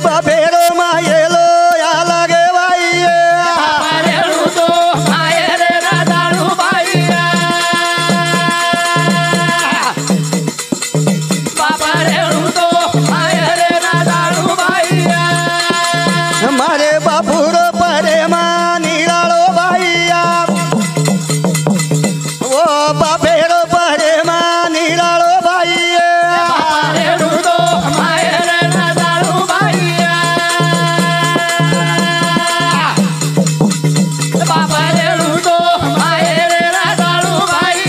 बाबेरो मायेलो या लागे बाई बाबरेणू तो माहेर राजाळू बाई बाबरेणू तो माहेर राजाळू बाई मारे बापूर परेमा निराळो बाईया ओ बाबेरो परेमा निराळो बाई बाबरेणू तो माहेर राजाळू बाई बाबरेणू तो माहेर राजाळू बाई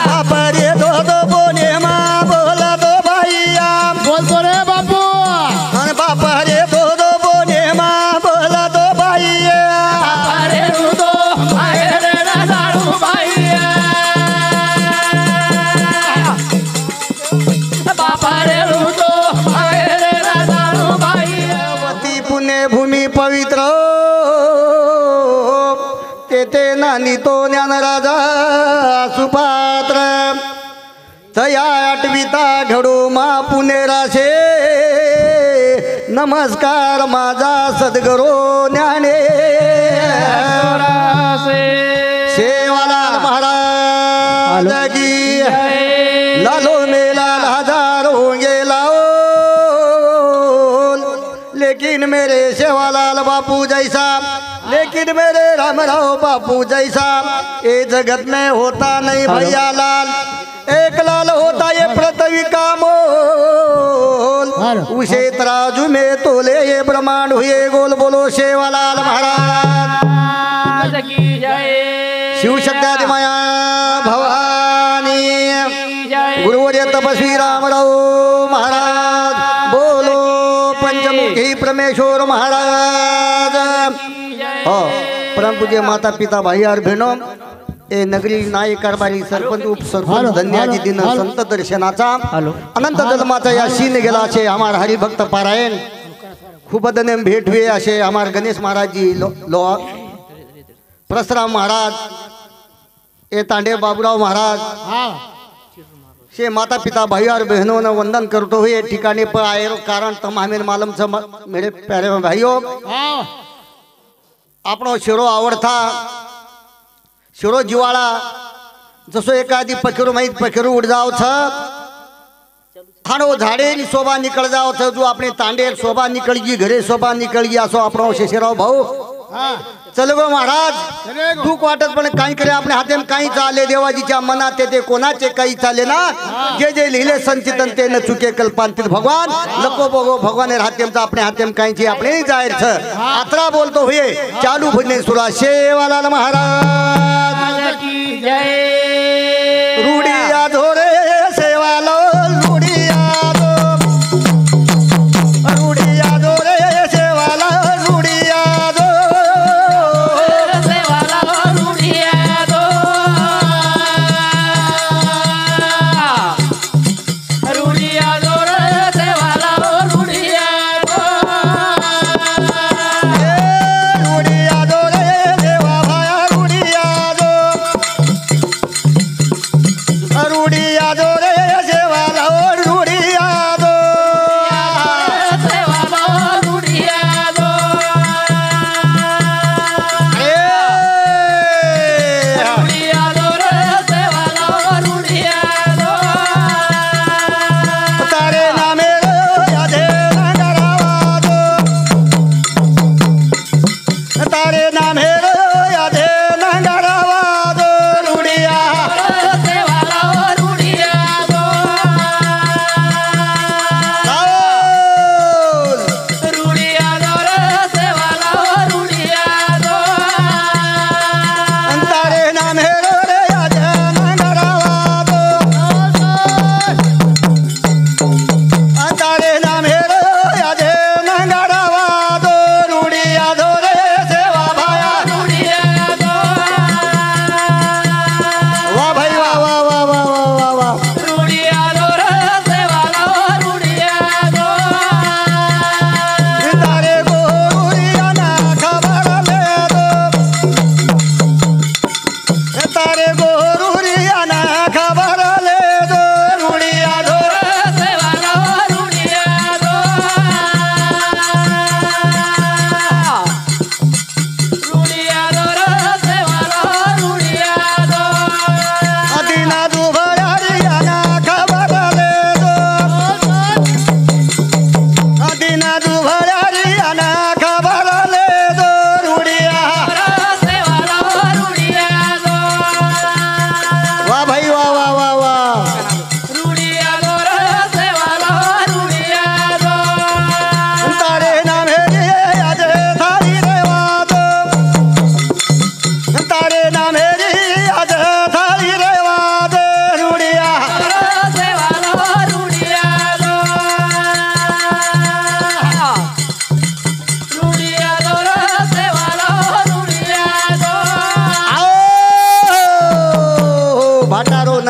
बापरे दो दो बोने मा बोला दो बाईया बोलतो रे बापू आणि बापरे दो दो बोने मा बोला दो बाईया बाबरेणू तो माहेर राजाळू बाई बाबरेणू तो माहेर राजाळू बाई वती पुणे भूमी पवित्र तेथे नानी तो ज्ञानराजा सुपात्र तया आठविता घडू मा पुणे राशे नमस्कार माझा सद्गुरू ज्ञाने सेवालाल महाराज की लालो मेला हजार होंगे लाओ लेकिन मेरे सेवालाल बापू जैसा लेकिन मेरे रामराव बापू जैसा ये जगत में होता नहीं भैया लाल एक लाल होता ये पृथ्वी का मोल उसे तराजू में तोले ये ब्रह्मांड हुए गोल बोलो सेवालाल महाराज की जय शिवशक्ती माया भवानी जय गुरुवर्य तपस्वी रामराव महाराज बोलो पंचमुखी परमेश्वर महाराज हो परमपूज्य माता पिता भाई और बहनों ए नगरी नायक कारभारी सरपंच उपसरपंच धन्याजी दिन संत दर्शनाचा अनंत जन्माचा या शीन गेला असे हमार हरिभक्त पारायण खूप धन्य भेट हुए असे हमार गणेश महाराज जी लो परशुराम महाराज ए तांडे बाबूराव महाराज से माता पिता भाई और बहनों ने वंदन करते हुए ठिकाने पर आए कारण तमाम मालूम से मेरे प्यारे भाइयों आपणो शिरो आवडता शिरो जिवाळा जसो एखादी पखेरू माहीत पखेरू उड जाव छ हाणो झाडे शोभा निकळ जाव छ जो आपणे तांडे शोभा निकळ गी घरे शोभा निकळ गी असो आपणो शेषराव भाऊ चल गो महाराज दुःख वाटत पण काही करे आपल्या हातेम काही चाले देवाजीच्या मनात ते कोणाचे काही चाले ना जे जे लिहिले संचितन ते न चुके कल्पांतित भगवान नको बगो भगवान हातेमचा आपल्या हातेम काही आपले जाहीर छ आत्रा बोलतो हुए चालू भजने सुरा शेवालाल महाराज की जय रूढिया धोरे सेवालाल रूढिया रूढिया धोरे सेवालाल रूढिया सेवाला रूढिया दो रूढिया दो रे सेवाला रूढिया दो रूढिया धोरे देवा भाया रूढिया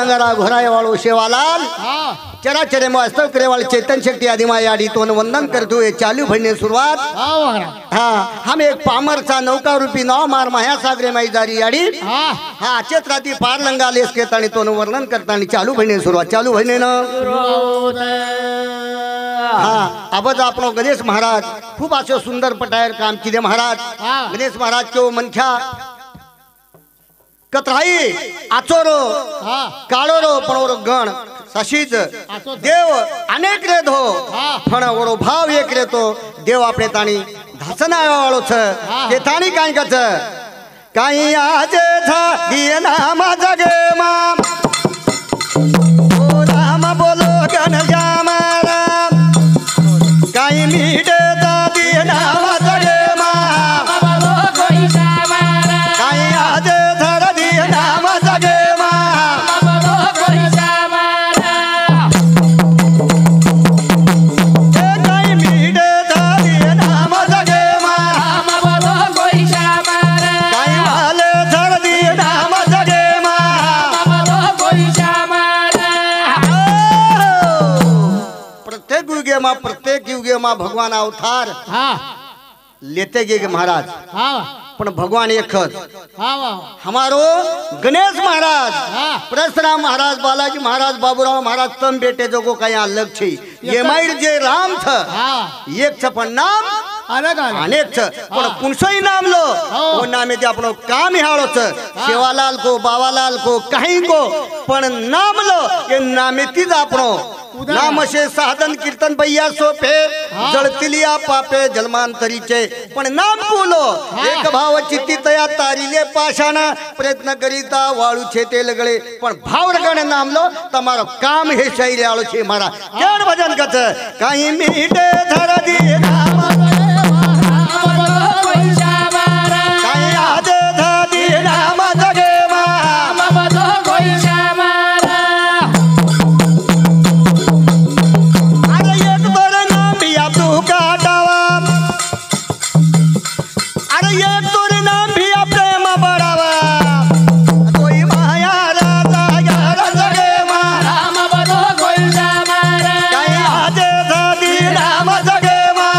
लंगारा घोराय वाळो शेवालाल हाँ चराचरे में वास्तव करे वाले चेतन शक्ति आदिमा याडी तो वंदन करते हुए चालू भरने शुरुआत हाँ वगैरह हाँ हम एक पामरचा नौका रूपी नाव मार महासागरे माई जारी याडी हाँ हा अचेत राती पार लंगा लेस केतानी तो वर्णन करतानी चालू भरने सुरुवात चालू भरने ना हाँ अबज आपणो गणेश महाराज खूप असो सुंदर पटायर काम किदे महाराज हाँ। गणेश महाराज को मनख्या कतराई आचोरो हाँ काळोरो पण गण सशीज आचो देव अनेक रेत हो हाँ। पण ओरो भाव एक रेतो देव आपले ताणी धासना वाळो छ हाँ। ते ताणी काय कच काही आज था दिए नाम जगे माम ओ राम बोलो गण जाम राम काही मीडे दा दिए नाम जगे माम काही आज धर दिए नाम जगे माम काही मीडे दा दिए नाम जगे माम काही वाले धर दिए नाम जगे माम प्रत्येक युगे मा भगवान अवतार हाँ लेते गे महाराज हाँ पण भगवान एकच हाँ हमारो गणेश महाराज हाँ। परशुराम महाराज बालाजी महाराज बाबूराव महाराज तम बेटे जो को काही अलग छे ये माइड जे राम थ हाँ एक छ पण नाम अलग अलग अनेक छ पण कुणसोई नाम लो वो नामे जे आपणो काम हाळो छ सेवालाल को बावालाल को काही को पण नाम लो ये नामे तीज आपणो नाम से साधन कीर्तन भैया सोपे जळतिलिया पापे जन्मांतरीचे पण नाम बोलो एक भाव चित्ती तया तारीले पाषाण प्रयत्न करीता वाळू छे ते लगळे पण भाव रगणे नाम लो तमारो काम हे शैली आळो छे मारा केण भजन कच काही मीठे धर दी नाम काही आज धी नाम जगे मा अरे एक तोर नाम भी आप तू काटावा अरे एक तोर नाम भी आप प्रेम बढ़ावा कोई माया राजा यार जगे मा काही आज धी नाम जगे मा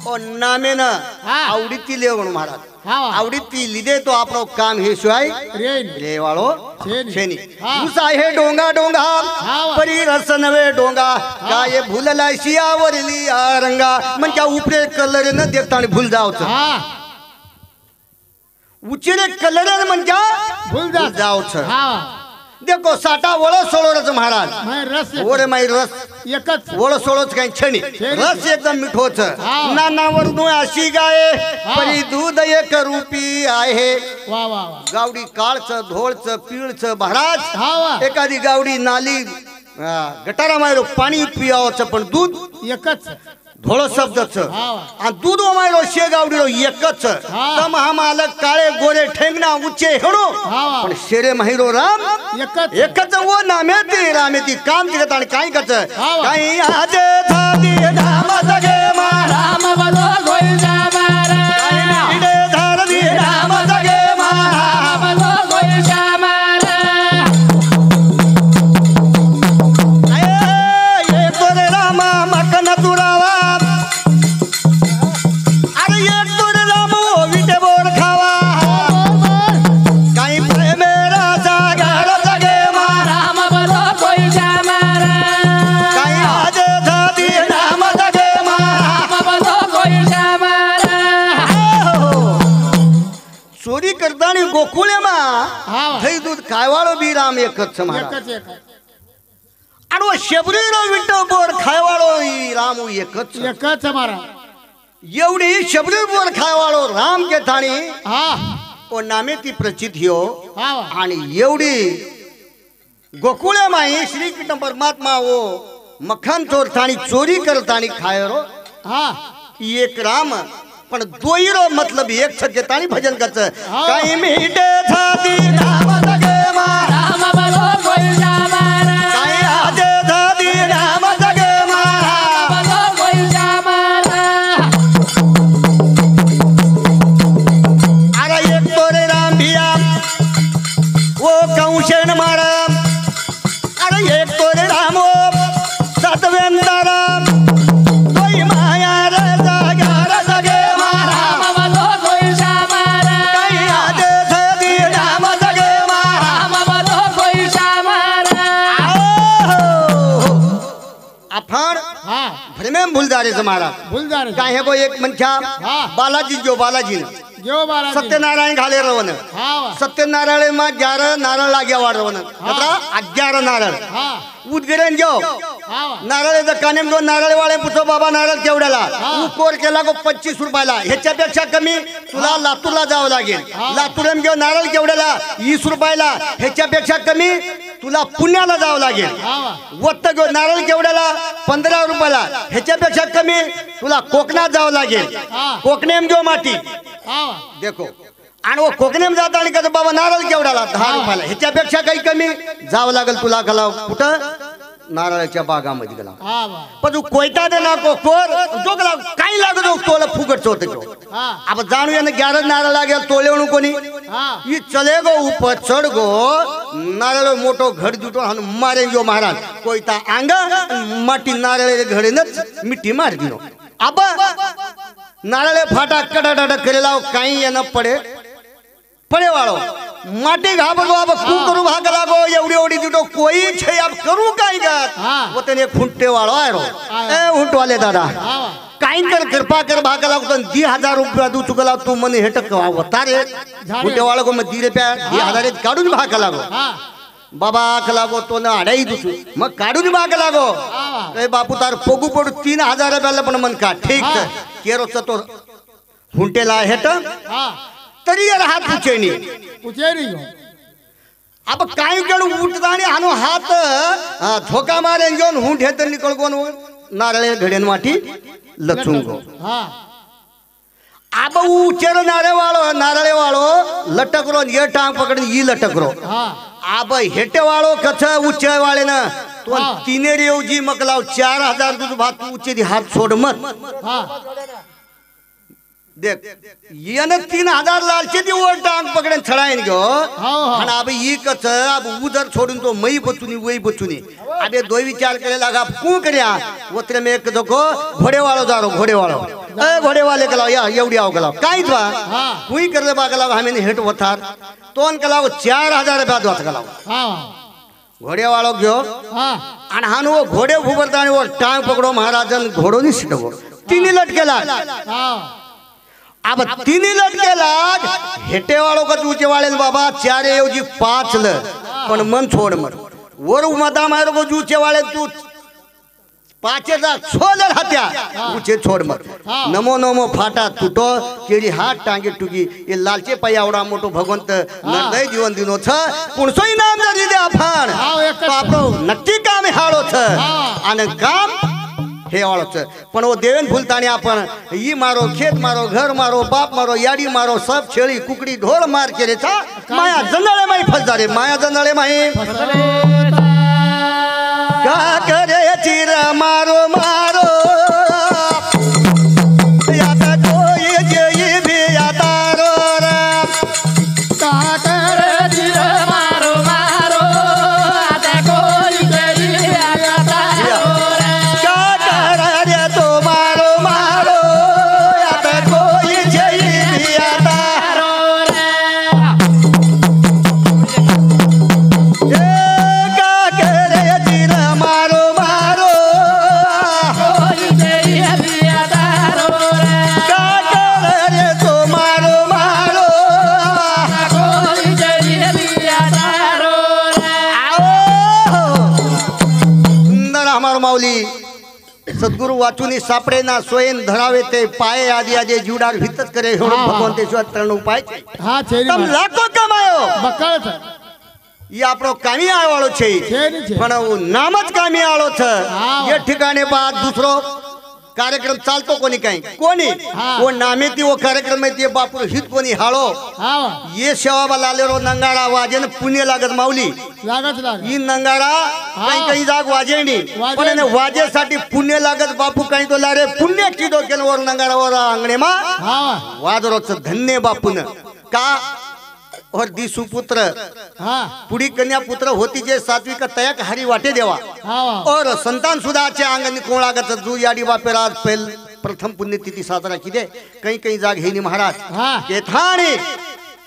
ओ नामे ना आवडीती लेवण महाराज हाँ आवडीती लिदे तो आपणो काम हे शिवाय रेन रे वाळो छेनी। छेनी हाँ। उसा हे डोंगा डोंगा हाँ। परी रस नवे डोंगा काय भूलला शियावरली रंगा म्हणजे उपरे कलर न देखतानी भूल जावच हाँ उचिरे कलर म्हणजे भूल जावच हाँ देखो साटा वळ सोळोरच महाराज मैं रस ओरे माई रस एकच वळ सोळोच काही छेनी छेनी। रस एकदम मिठोच हाँ। नानावर नु अशी गाये हाँ। परी दूध एक रूपी आहे वाह वाह वाह गावडी काळच धोळच पीळच महाराज हाँ वाह एखादी गावडी नाली गटारा मायरो पाणी पियावच पण दूध एकच धोळ शब्दच हाँ आणि दूध मायरो शे गावडीरो एकच हाँ। तम हा मालक काळे गोरे ठेंगना उच्चे हेणो हाँ पण शेरे महिरो राम एकच एकच वो नामे ती रामे ती काम दिगत आणि काय कच हाँ। काही आज धादी नाम जगे मा काही नीडे धारदी नाम जगे मा ये तोरे रामा मकन तुरावा अरे ये तोरे रामो विटे बोर खावा काही प्रेमे राजा गाड जगे मा काही आज धादी नाम जगे मा चोरी करतानी गोकुळे मा हाँ थई दूध खायवाळो बी राम एकच महाराज एकच एकच आणि वो शबरीनो विटो बोर खायवाळो ही राम एकच एकच हमारा एवढी शबरी बोर खायवाळो राम के थाणी हाँ ओ नामे ती प्रचित हो हाँ आणि एवढी गोकुळे माई श्री कृष्ण परमात्मा वो मखन चोर थाणी चोरी करतानी खायरो हाँ एक राम पण दोईरो मतलब एक छके ताणी भजन कच हाँ। काही मीठे थादी नाम जगे मा काही आज थादी नाम जगे मा अरे एक तोरे राम अंतरा कोई माया रे जागर जगे मारा बोलो कोई सामारा कहीं आदे थे दी नाम जगे मारा बोलो कोई सामारा अफाण हाँ भ्रमे भूलदारे समारा भूल जा रहे काय है को एक मनख्या हाँ। बालाजी जो बालाजी जो बारा सत्यनारायण घाले रवन हाँ सत्यनारायण मा 11 नारळ लाग्या वाढ रवन आता 11 नारळ हाँ उदगिरण जो हाँ नारळाचा कानेम गो नारळवाळे पुछो बाबा नारळ केवढ्याला तू कोर केला गो 25 रुपयाला ह्याच्यापेक्षा कमी तुला लातूरला जावं लागेल लातूरम घेऊन नारळ केवढ्याला 20 रुपयाला ह्याच्यापेक्षा कमी तुला पुण्याला जावं लागेल हाँ वत्त घेऊन नारळ केवढ्याला 15 रुपयाला ह्याच्यापेक्षा कमी तुला कोकणात जावं लागेल हाँ। कोकणेम घेऊ माती हाँ देखो आणि वो कोकणेम जाता आणि कसं बाबा नारळ केवढ्याला 10 रुपयाला ह्याच्यापेक्षा काही कमी जावं लागेल तुला कला कुठं नारळाच्या बागामध्ये गेला हाँ पण तू कोयता दे ना को कोर जो गला काही लागत तोला फुकट चोत हाँ अब जाणूया ना 11 नारळ लागेल तोले म्हणून कोणी हाँ ये चले गो ऊपर चढ़ गो नारळ मोटो घड जुटो हन मारे जो महाराज कोयता आंगा माटी नारळ घडे न मिट्टी मार दिनो अब नारळ फाटा कडाडा करेला काही येना पडे पडे वाळो माटी घाबगो अब कू करू भाग लागो एवढी एवढी जुटो कोई छे अब करू काय गत हाँ। वो तने खुंटे वाळो आयरो ए हुंटवाले दादा हाँ काही कर कृपा कर भाग लागतो 10,000 रुपया दू चुकला तू मने हेटक वतारे खुंटे वाळो को मग 10 रुपया 10,000 काढून भाग लागो हाँ बाबा लागो तो ना अडाई दुसू मग काढून भाग लागो ए बापू तार पोगू पडू 3,000 रुपयाला पण मन का ठीक हाँ। केरोच तो हुंटेला हेट हाँ तरी यार हात उचेनी उचेरी हो अब काही जण उठतानी हानो हात झोका मारे घेऊन हुंट हे तर निकळ कोण नारळे घडेन वाटी लचुंगो हाँ अब उचेर नारळे वाळो लटकरो ये टांग पकडून ही लटकरो हाँ अब हेटे वाळो कछ उच्चे वाळे ना तो हाँ। तिने रेवजी मकलाव 4,000 दूध भात उच्चे हात सोड मत हाँ देख याने 3,000 लालचे दी वर टांग पकडेन छडायन गो हाँ। आणि अब ई कच अब उधर छोडून तो मई बचुनी वही बचुनी अबे दो विचार करे लगा कू कर्या वत्र में एक देखो घोडे वाळो जारो घोडे वाळो ए घोडे वाले कलाव या एवढी आव कलाव काहीच बा हाँ। कुई करले बा कलाव हमें हेट वथार तोन कलाव 4,000 रुपया दोत कलाव हाँ घोडे वाळो गयो हाँ आणि हान वो घोडे फुबरतानी वो टांग पकडो महाराजन घोडो नि सिटगो तिनी लटकेला हाँ अब तिनी लटकेला हेटे वाळो का तुझे वाळेल बाबा 4 ऐवजी 5 ल पण मन छोड मत वर मदा मारो को जूचे वाळे तू 5 छोल हात्या उचे छोड मत हाँ। नमो नमो फाटा तुटो केडी हात टांगे टुकी ये लालचे पाय आवडा मोठो भगवंत निर्दय जीवन दिनो छ पुणसोई नाम जरी दे आपण हाँ, एकच तो आपलो नक्की काम हाळो छ हाँ। आणि काम हे वाळोच पण वो देवेन फुलतानी आपण ई मारो खेत मारो घर मारो बाप मारो याडी मारो सब छेळी कुकडी ढोल मार केले था माया जंदाळे माई फलदारे माया जंदाळे माई का करे चिर मारो मारो याता कोई जेई भी याता रो रे काकर चिर मारो मारो आता कोई तेरी आता का करे तो मारो मारो याता कोई जेई भी याता का करे चिर मारो मारो कोई तेरी आता का करे तो मारो मारो कोई तेरी आता सुंदर हमारो माऊली सद्गुरु वाचुनी सापडे ना सोयन धरावे ते पाये आदि आदि जुडार भीतच करे हेणो हाँ। भगवान तेश्वर तरण उपाय हाँ छेरी तम लाखो कमायो बकळ छ ये आपरो कामी आवाळो छे छेरी छे पण वो नामच कामी आळो छ हाँ। ये ठिकाणे बाद दुसरो कार्यक्रम चालतो कोणी काही कोणी हाँ। वो नामे ती वो कार्यक्रम में ते बापूर हित कोणी हाळो हाँ ये सेवा लालेरो नंगारा वाजेन पुण्य लागत माऊली लागत लाग ही नंगारा काही काही जाग वाजेनी वाजेनी. पण वाजेसाठी पुण्य लागत बापू काही तो लारे पुण्य किदो केलं वर नंगारावर अंगणे मा हाँ वादरोच धन्य बापून का और दी सुपुत्र हाँ पुढी कन्या पुत्र होती जे सात्विक तयक हरी वाटे देवा हाँ और संतान सुधाचे अंगणी कोणागत जू याडी बापे राज पहिल प्रथम पुण्यतिथी साजरा की दे कहीं कहीं जाग हेनी महाराज हाँ के थाने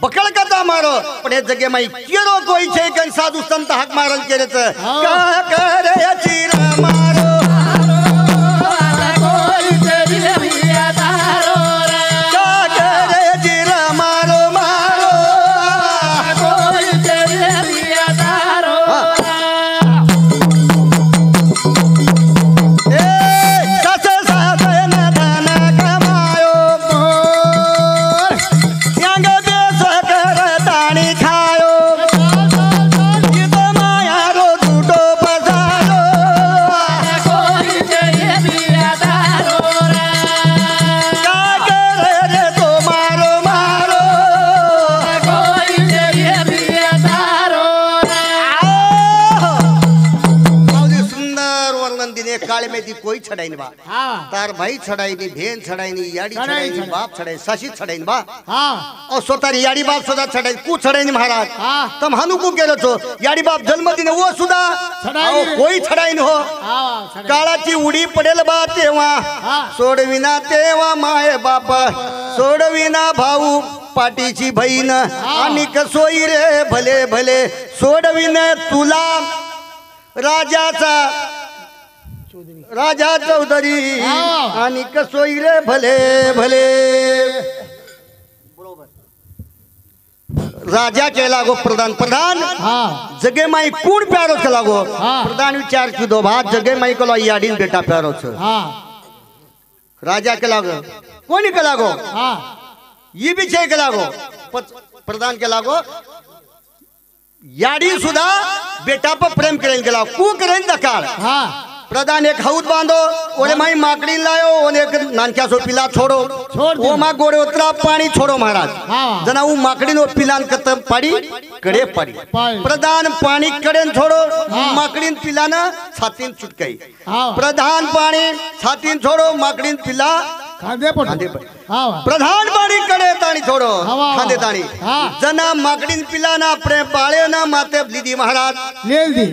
पकड़ कता मारो पण हे जगे माई केरो कोई छे कन साधु संत हाक मारन केरेच का करे चिरा मारो कोई तेरी भैया तारो का करे चिरा मारो मारो कोई तेरी भैया तारो ए सस साधन धन कमायो यांग देश कर ताणी खायो गीत माया रो झूठो बजारो कोई तेरी भैया तारो का करे रे तो मारो मारो कोई तेरी भैया तारो बहुत सुंदर वर्णन दिने काल में दी कोई छड़ाई बा हाँ तार भाई छड़ाई नी भेन छड़ाई नी याडी छड़ाई नी बाप छड़ाई सासी छड़ाई बा हाँ और स्वतः याडी बाप सुद्धा छड़ाई कु छड़ाई नी महाराज हाँ तम हानु को गेलो छो याडी बाप जन्म दिने वो सुद्धा छडाई अहो, नी. कोई छड़ाई न हो हाँ छड़ाई. काळाची उडी पडेल बा तेव्हा हा. सोडविना तेव्हा माय बाप सोडविना भाऊ पाठीची बहीण आणि कसोई रे भले भले सोडविन तुला राजाचा राजा चौधरी हा. आणि कसोई रे भले भले राजा के लागो प्रधान प्रधान हाँ जगे माई कूण प्यारो के लागो हाँ. प्रधान विचार की दो बात जगे माई को याडीन बेटा प्यारो छ हाँ राजा के लागो कोणी के लागो हाँ ये भी छे के लागो प्रधान के लागो याडी सुद्धा बेटा पर प्रेम करेन के लागो कू करेन दकाळ हाँ प्रधान एक हौद बांधो ओरे माई माकड़ी लायो ओने एक नानक्या सो पिला छोड़ो छोड़ दो. वो मा गोड़े उतरा पानी छोड़ो महाराज हाँ. जना वो माकड़ी नो पिलान कतम पड़ी कड़े पड़ी पाई. प्रधान पानी कड़ेन छोड़ो हाँ. माकड़ीन पिलाना छातीन चुटकाई हाँ प्रधान पानी छातीन छोड़ो माकड़ीन पिला खांदे पर खांदे पर. हाँ प्रधान पानी कड़े ताणी छोड़ो हवा. खांदे ताणी हाँ. जना माकड़ीन पिलाना प्रेम पाळे ना माते दीदी महाराज ले दी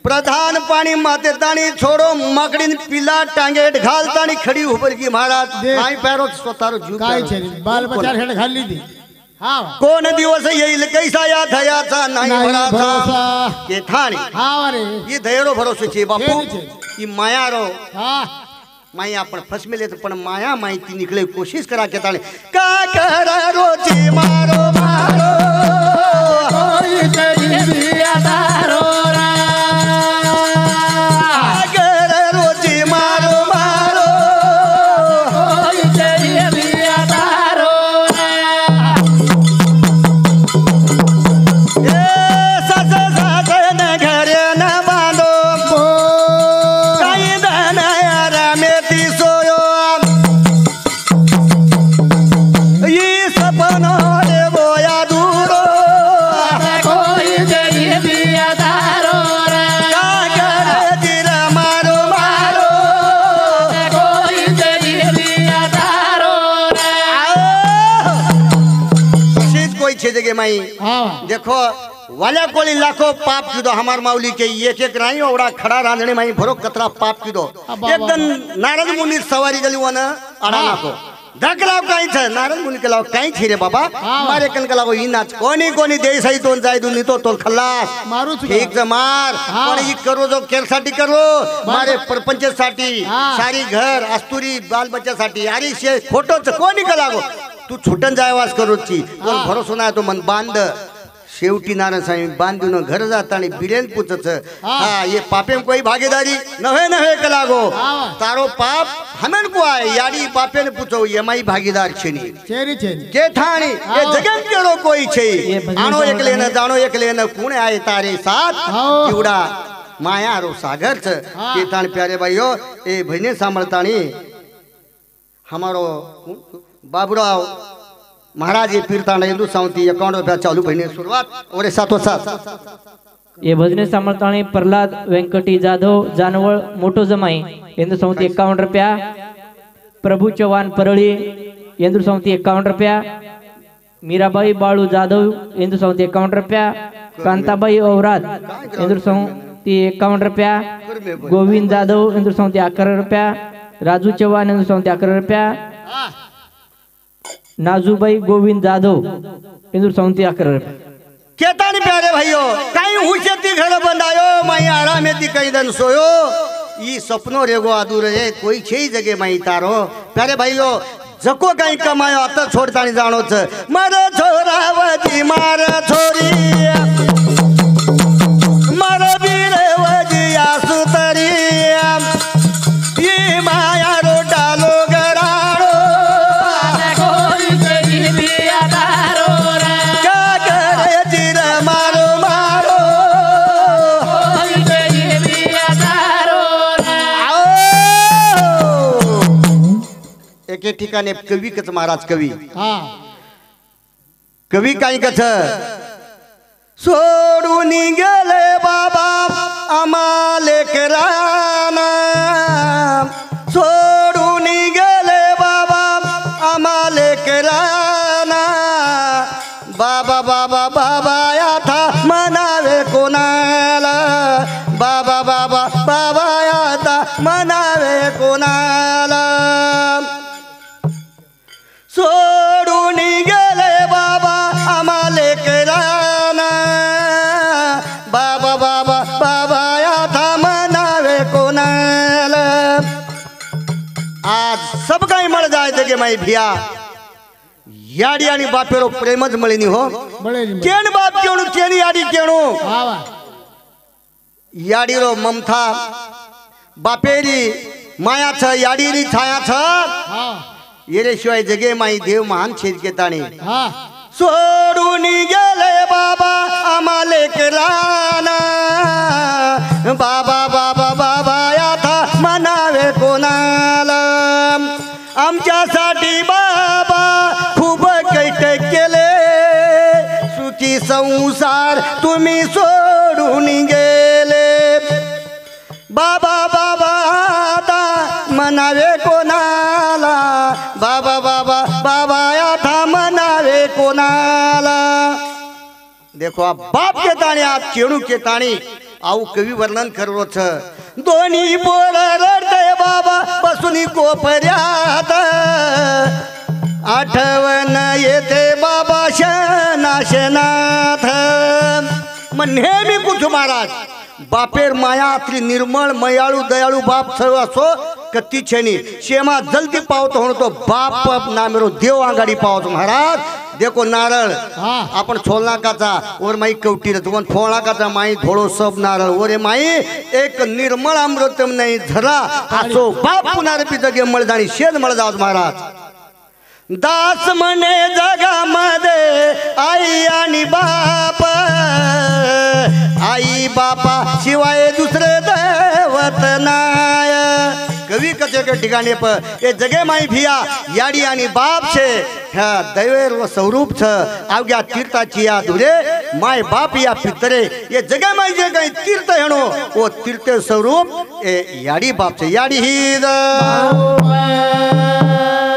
प्रधान पाणी माते ताणी छोड़ो माकड़ीन पिला टांगे घालतानी खड़ी उभर की महाराज देख. काय पैरो स्वतारो जीव काय प्यारो. छे बाल बच्चा हेड खाली दी हाँ कोण दिवस येईल कैसा या धयाचा नाही नाही भराचा भरोसा. के ठाणी हाँ अरे ये धैर्य भरोसे छे बापू छे, छे. ई माया रो हाँ माई आपण फसमेले तर पण माया माहिती निकले कोशिश करा के ताणे का करा रोजी मारो मारो कोई तेरी बिया तारो अगर रोजी मारो मारो कोई तेरी बिया तारो ए सस साधन घरे न बांधो काही धन रमेती सोयो ये सपना रे बोया दूरो कोई तेरी बिया तारो का करे जिरा मारो मारो कोई तेरी बिया तारो शीत कोई छे जगे माई हाँ देखो वाल्या कोली लाखो पाप किदो हमार माऊली के एक एक राई ओवडा खड़ा रांधणे माई भरो कतरा पाप किदो अबा, एकदम नारद मुनी सवारी गली वन आडा हाँ. नाको धकलाव काही छ नारद मुनी के लाव काही छी रे बाबा हाँ. मारे कन के लाव इनाच कोणी कोणी देई सही दोन जाय दुनी तो तोल खल्लास मारू चुका. ठीक ज मार हाँ. पण ई करो जो केरसाठी करो मारे परपंचसाठी हाँ. सारी घर अस्तुरी बाल बच्चासाठी अरे शे खोटोच कोणी का लागो तू छुटन जायवास करोची कोण हाँ. भरोसा नाही तो मन बांध शेवटी नारायण साई बांधून घर जाता आणि बिरेन पुचच हाँ. हा ये पापे में कोई भागीदारी नवे नवे के लागो हाँ. तारो पाप हमें को आए याडी पापे ने पूछो ये माई भागीदार छेनी चेरी चेरी के थाणी ये हाँ. जगन केरो कोई छे ये भजन आणो सांगत एकले न आहे. जाणो एकले न कोण आए तारे साथ हाँ. एवढा माया रो सागर छ हाँ. के थाण प्यारे भाईयो ए भजने सांभळताणी हमारो बाबूराव महाराज ये पीरतांडा हिंदू सावंती अकाउंट रुपया चालू भजने सुरुवात और साथो साथ ये भजने सांभाळताना प्रल्हाद व्यंकटी जाधव जानवळ मोठो जमाई हिंदू संमती 51 रुपया प्रभू चव्हाण परळी हिंदू संमती 51 रुपया मीराबाई बाळू जाधव इंदू सौंती 51 रुपया, कांताबाई औरात इंदू सौंती 51 रुपया, गोविंद जाधव इंदू सौंती 11 रुपया, राजू चव्हाण इंदू सौंती 11 रुपया, नाजूबाई गोविंद जाधव इंदू सौंती 11 रुपया। केतानी प्यारे भाइयों कहीं हुशती घर बनायो माई आराम में कई दिन सोयो ई सपनो रेगो अधूरे है कोई छे जगह माई तारो। प्यारे भाइयों जको कहीं कमायो आता छोड़ता नहीं जानो छ मारे छोरा वजी मारे छोरी मारे बीरे वजी आसुतरी ये माया रो डालो गराड़ो कोई तेरी बिया दारो रे क्या करे जीर मारो मारो कोई तेरी बिया दारो रे एक एक ठिकाणी कवी कच महाराज कवी हा कवी काही कथ सोडून गेले बाबा आम्हाले कराना सोडून गेले बाबा आम्हाले कराना बाबा बाबा बाबा याथा मनावे कोणाला बाबा बाबा बाबा याथा मनावे कोणाला सोडून गेले बाबा आम्हाले कराना बाबा बाबा बाबा याथा मनावे कोणाला आज सब काही मळ जायचं गे माई भिया याडी आणि बापेरो प्रेमच मळीनी हो बळेली केण बाप केणू केणी याडी केणू हा वा याडीरो ममथा बापेरी माया छ याडीरी छाया छ हा येरे शिवाय जगे माई देव महान छेद केताणी हा सोडून गेले बाबा आम्हाले कराना बाबा बाबा बाबा याथा मनावे कोणाला आमच्यासाठी बाबा खूप कैट केले सुखी संसार तुम्ही सोडून गेले बाबा बाबा आता मनावे कोणाला बाबा बाबा बाबा याथा मनावे कोणाला देखो आप बाप के ताणी आप चेणू के ताणी आऊ कवी वर्णन करो छ दोन्ही पोर रडते बाबा बसून कोपऱ्यात आठवण येते बाबा शनाशनाथ मग नेहमी कुठू महाराज बापेर माया अत्री निर्मळ मयाळू दयाळू बाप सर्व असो कत्ती छेनी शेमा जल्दी पावतो म्हणतो बाप नामेरो देव आंगाडी पावतो महाराज देखो नारळ आपण छोलनाकाचा और माई कवटी रचवन फोळनाकाचा माई धोळो सब नारळ ओरे माई एक निर्मळ अमृतम नाही झरा असो बाप पुनारपी जगे मळदाणी शेद मळ जावत महाराज दास म्हणे जगामध्ये आई आणि बाप आई बापा शिवाय दुसरे दैवत नाय कवी कथे के ठिकाणी प ये जगे माई भिया याडी आणि बाप छे ह्या दैवेर व स्वरूप छ आवग्या तीर्थाची या दुरे माय बाप या पितरे ये जगे माई जे काही तीर्थ हेणो ओ तीर्थ स्वरूप ए याडी बाप छे याडी ही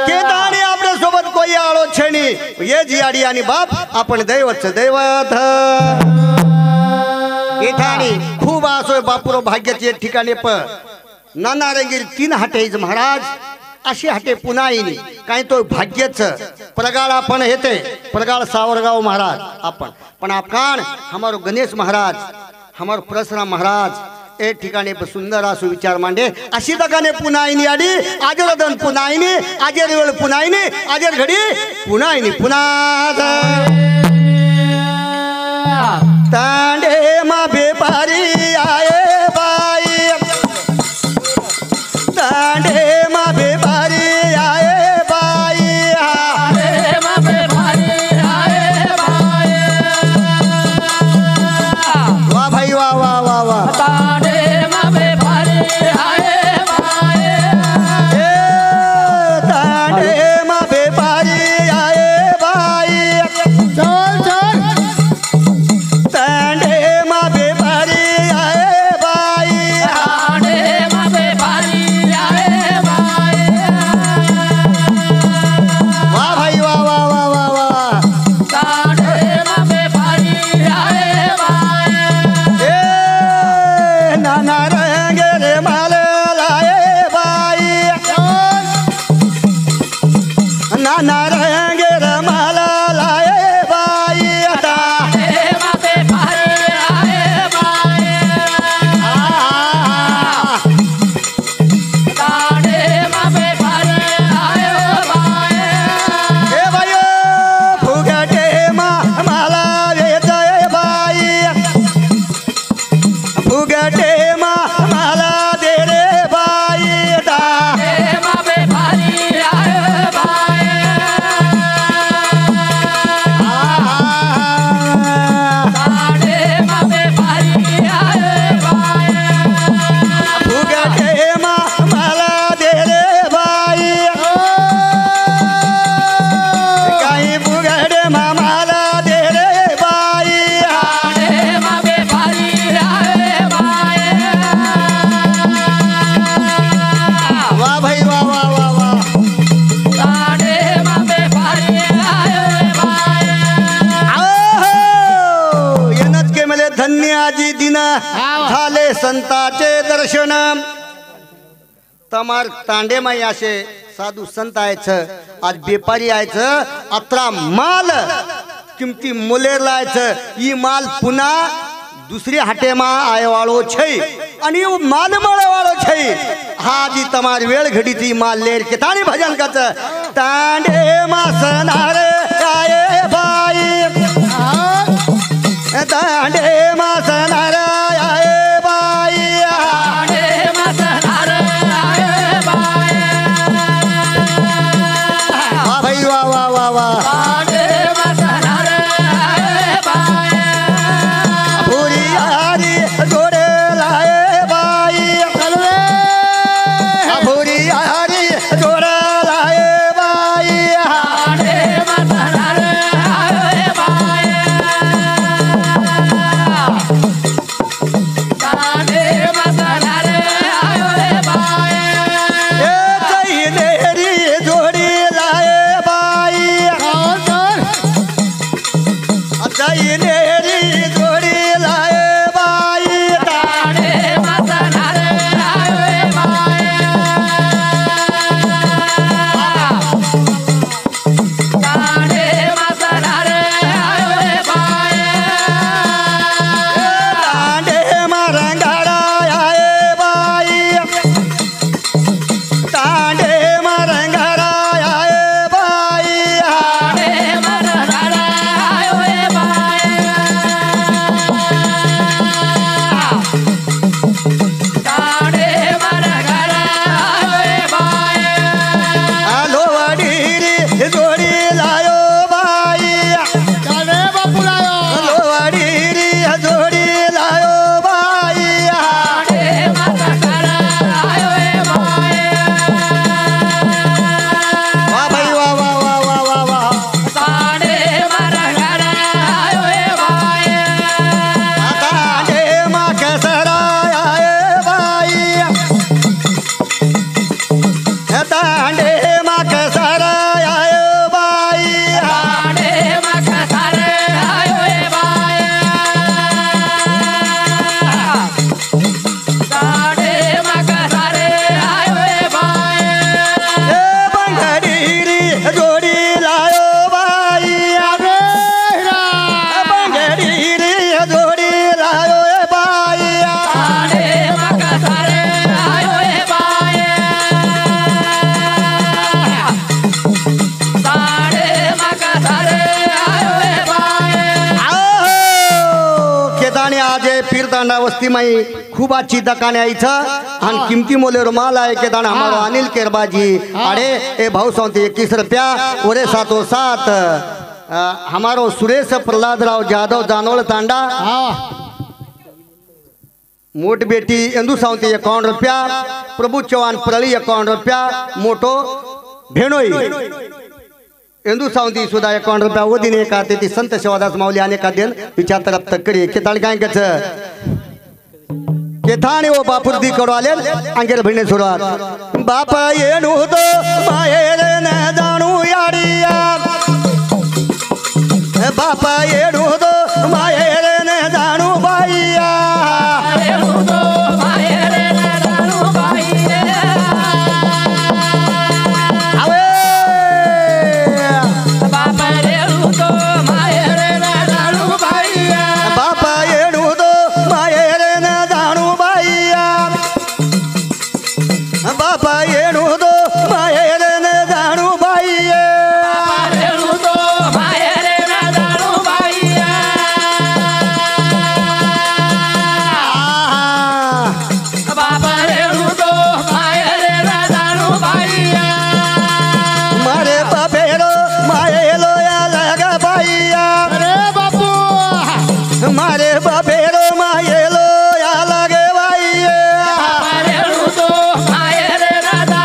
केदाणी आपल्या सोबत कोई आळो छेनी ये जी याडी आणि बाप आपण दैवत छ दैवत ठिकाणी खूप असोय बापुरो भाग्याचे ठिकाणी प नाना रंगीर 3 हाटेज महाराज अशी हाटे पुन्हा येईल काही तो भाग्यच प्रगाळ आपण येते प्रगाळ सावरगाव महाराज आपण पण आपण हमारो गणेश महाराज हमारो परशुराम महाराज एक ठिकाणी सुंदर असो विचार मांडे अशी दगाने पुन्हा येईन याडी आजर दन पुन्हा येईन आजर वेळ पुन्हा येईन आजर घडी पुन्हा येईन पुन्हा तांडे मा बेपारी आए बाई तांडे मा बेपारी आए बाई रे माबे भारी आए भाई वाह भाई वाह वाह वाह वाह ताडे माबे भारी आए भाई ए तांडे मा बेपारी आए बाई चल चल तांडे मा बेपारी आए संताचे दर्शन तमार तांडेमाई असे साधू संत यायचं आज बेपारी यायचं अत्रा माल किमती मुलेर लायचं ही माल पुन्हा दुसरी हाटेमा आयवाळो छै आणि माल मळवाळो छै हा जी तमार वेळ घडीची माल लेर केतानी भजन कच तांडे मासनार आये बाई तांडे मासनार आये बाई तांडे मासनार आये बाई वा भाई वा वा वा वा तांडे मासनार आये बाई पुरी यारी जोडे लाये बाई पुरी यारी जोडे लाये बाई तांडे मासनार आये बाई तांडे मासनार आये बाई नेरी जोडी लाये बाई नेरी जोडी लाये बाई तांडे मासनार आये बाई तांडे मासनार आये बाई तांडे मारंगाडा आये बाई तांडे मारंगाडा आये बाई तांडे मासनार आये बाई तांडे मासनार आये बाई आलो वाडीरी जोडी लायो बाई तांडे बापू लायो आलो वाडीरी जोडी लायो बाई तांडे मासनार आये बाई वा बाई वा वा वा वा वा वा तांडे मासनार आये बाई तांडे माकसरा आये बाई तांडे माकसरा आये बाई तांडे मासनार आये बाई तांडे मासनार आये बाई बंगडीरी जोडी लायो बाई बंगडीरी जोडी लायो बाई तांडे मासनार आये बाई तांडे मासनार आये बाई केदाणी आज फिरतांडा वस्ती माई खूप आजची दकाने इथं आणि किमती मोले रुमाल आहे केदाण हमारो अनिल केरबाजी अरे ए भाऊ सांगते 21 रुपया ओरे 707 हमारो सुरेश प्रहलादराव जाधव जानोल तांडा मोट बेटी इंदू सांगते 51 रुपया प्रभु चौहान प्रली 51 रुपया मोटो भेणोई इंदू सावंती सुद्धा 51 रुपया ओदिने एक आते ती संत शिवादास माऊली अनेक देन तिच्या तरफ तक्कडी केताण काय कच केथाणे ओ बापुर्दी कडो आले अंगेर भिडणे सुरुवात बाप येणू तो माहेर न जाणू याडिया बाप येणू तो माहेर न जाणू बाईया रेणुतो माहेर जाणू बाई अवे बाप रेणुतो माहेर जाणू बाई बाप येणू तो माहेर न जाणू बाईया बाप येणू तो माहेर न जाणू बाईया रेणुतो माहेर जाणू बाई बाप रेणुतो माहेर जाणू बाई मारे बापेरो मायेलो या लगा बाईया अरे बापू मारे बापेरो मायेलो या लगे बाईया रेणुतो माहेर जाणू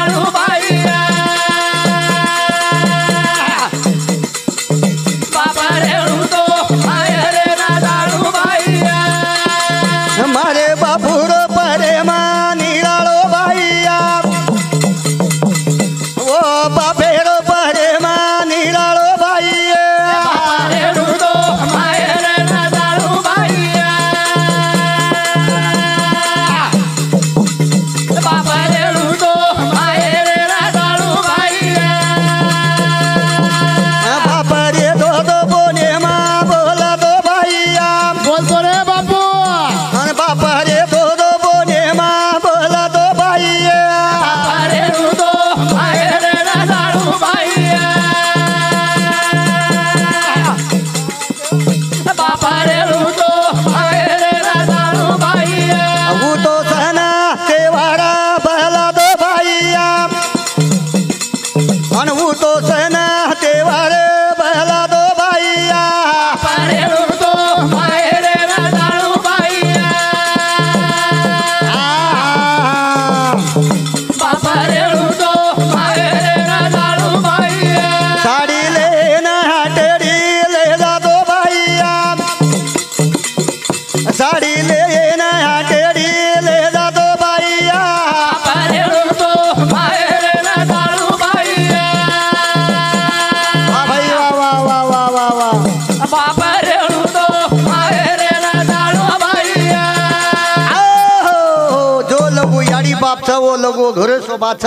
याड़ी बाप छ वो लोगो घरे शोभा छ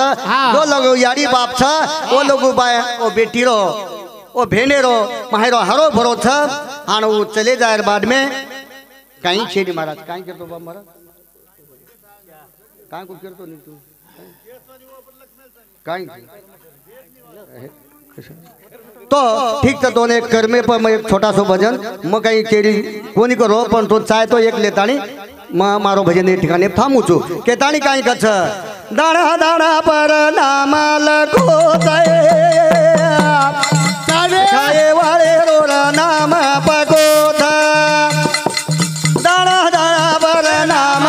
दो लोगो याड़ी बाप छ वो लोगो बाय ओ बेटी रो ओ भेने रो माहेरो हरो भरो छ हाण वो चले जाए बाद में कहीं छेड़ी महाराज कहीं करतो बाप महाराज कहीं को करतो नहीं तू कहीं तो ठीक तर दोन एक कर्मे पण मग एक छोटासो भजन मग काही केरी कोणी करो पण तो चाय तो एक लेताणी मग मारो भजन एक ठिकाणी थांबू छु केताणी काही कछ दाणा दाणा पर नामाल गोताय छाये वाळे रो नाम पगोता दाणा दाणा पर नाम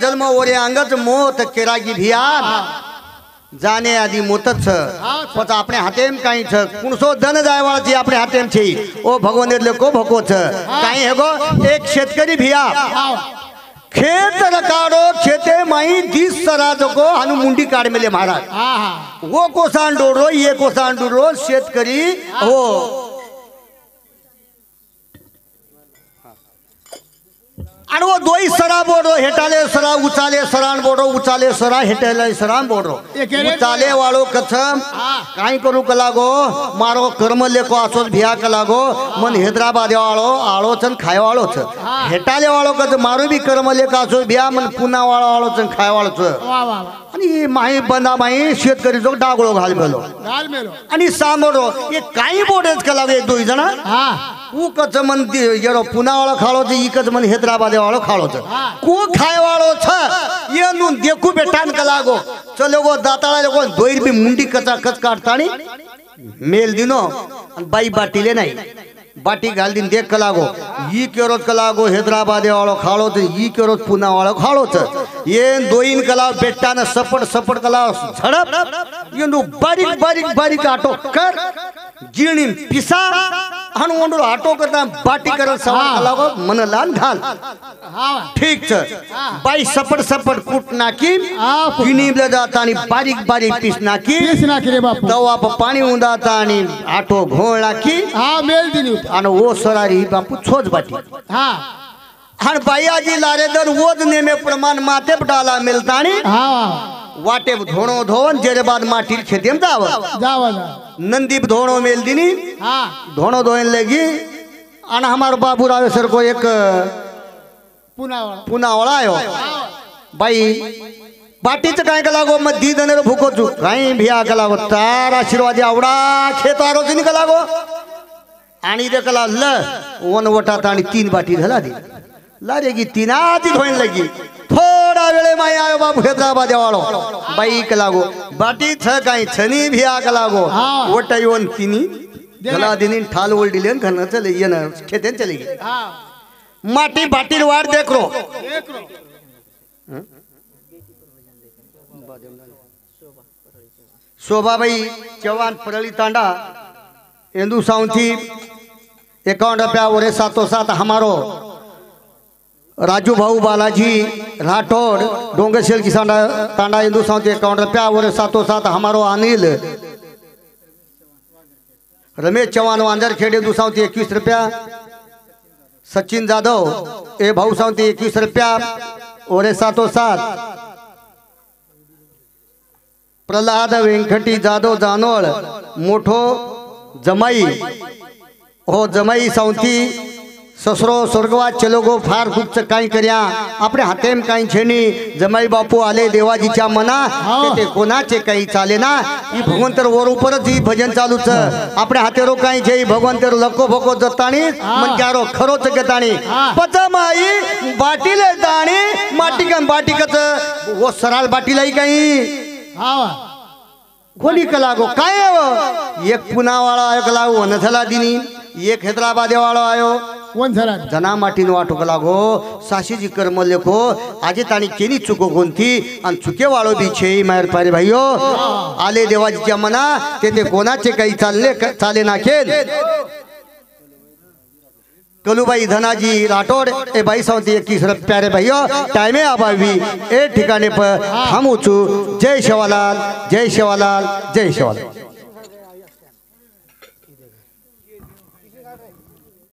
जन्म ओरे अंगच मोत केरागी भिया जाने आदि मोतच पच अपने हातेम काई छ कुणसो धन जायवाळची अपने हातेम छी ओ भगवान को भको छ काई हेगो एक शेतकरी भिया खेत रकाडो खेते माई 20 सराज को हनु मुंडी काढ मेले महाराज वो कोसान डोरो ये कोसान डोरो शेतकरी हो आणि वो दोई सरा बोडो हेटाले सरा उचाले सरान बोडो उचाले सरा हेटाले सरान बोडो उचाले वाळो कथम काय करू कलागो मारो कर्म लेको असोच भिया कलागो मन हैदराबाद वाळो आळो छन खाय वाळो छ हेटाले वाळो कथ मारो भी कर्म लेको असोच भिया मन पुना वाळो आळो छन खाय वाळो छ आणि माही बंदा माही शेतकरी जो डागळो घाल मेलो आणि सामोरो ये काही बोडेच कलागो एक दोई जणा ऊ कच मन येरो पुना वाळो खाळो छ इकच मन हैदराबाद वाळो खाळो छ को खाय वाळो छ ये नु देखू बेटान कलागो चलो गो दाताळा लोगो दोईर भी मुंडी कचा कच काढतानी मेल दिनो बाई बाटीले नाही बाटी घाल दिन देख कलागो ई केरोत कलागो हैदराबाद वाळो खाळो छ ई केरोत पुना वाळो खाळो छ ये दोईन कला बेटान सपट सपट कला झडप येंदु बारीक बारीक बारीक आटो कर जीणी पिसा हनु वंडो आटो करता बाटी कर सवा कलागो मन लान घाल ठीक छ बाई सपट सपट कूट नाकी किनी ले जातानी बारीक बारीक पीस नाकी रे बापू तवा प पाणी उंदातानी आटो घोळ नाकी मेल दिनी आणि वो सरारी बापू छोज बाटी हर बायाजी लारे दर वोज ने में प्रमाण माते डाला मिलतानी वाटे धोणो धोन जेरे बाद माटी खेतेम जाव नंदीप धोणो मेल दिनी धोणो धोन लगी आणि हमार बाबू राव सर को एक पुनावळा आयो बाई बाटीच काय कलागो मग दी दनेर भूको चू काही भिया कलागो तार आशीर्वाद आवडा खेतारो जिनी कलागो आणि ते कला ल वन वटात आणि 3 बाटी झाला दी लारेगी 3 आधी धोईन लगी थोडा वेळे माई आयो बाबू हैदराबाद वाळो बाई कलागो बाटी छ काही छनी भिया कलागो वटा येऊन तिनी गला दिनी ठाल ओल दिलेन घन चले येन खेतेन चले गे माटी बाटीर वाट देखरो शोभाबाई चव्हाण परळी तांडा इंदू साउंथी 51 रुपया और 707 हमारो राजू भाऊ बालाजी राठौड़ डोंगरशेल किसान तांडा इंदू साउंथी 51 रुपया और 707 हमारो अनिल रमेश चव्हाण वांजरखेडे दुसावती 21 रुपया, सचिन जाधव ए भाऊ सावती 21 रुपया, ओरे 707, प्रल्हाद व्यंकटी जाधव जानोळ मोठो जमाई हो जमाई सावती ससरो स्वर्गवास चलो गो फार खूपच काही कर्या आपल्या हातेम काही छेनी जमाई बापू आले देवाजीच्या मना ते कोणाचे काही चाले ना ही भगवंतर वर उपरच ही भजन चालूच आपल्या हातेरो काही छे भगवंतर लको भको जताणी मन क्यारो खरोच गताणी पचमाई बाटीले दाणी माटिकन बाटिकच वो सराल बाटीलाई काही कोणी कलागो काय एक पुनावाळा आयो कलागो वनथला दिनी एक हैदराबाद वाळो आयो कोण झाला जना माटीन वाटो कलागो साशीजी कर्म लेखो आजे ताणी केली चुको कोणती आणि चुके वाळो बी छे मायर पारे भाईयो आले देवाजीच्या मना ते कोणाचे काही चाले नाखेल कलुबाई धनाजी राठोड ए बाई सावती 21 रुपया रे भाईयो टाइमे अभावी ए ठिकाणे पर थांबूचू जय शिवालाल जय शिवालाल जय शिवालाल।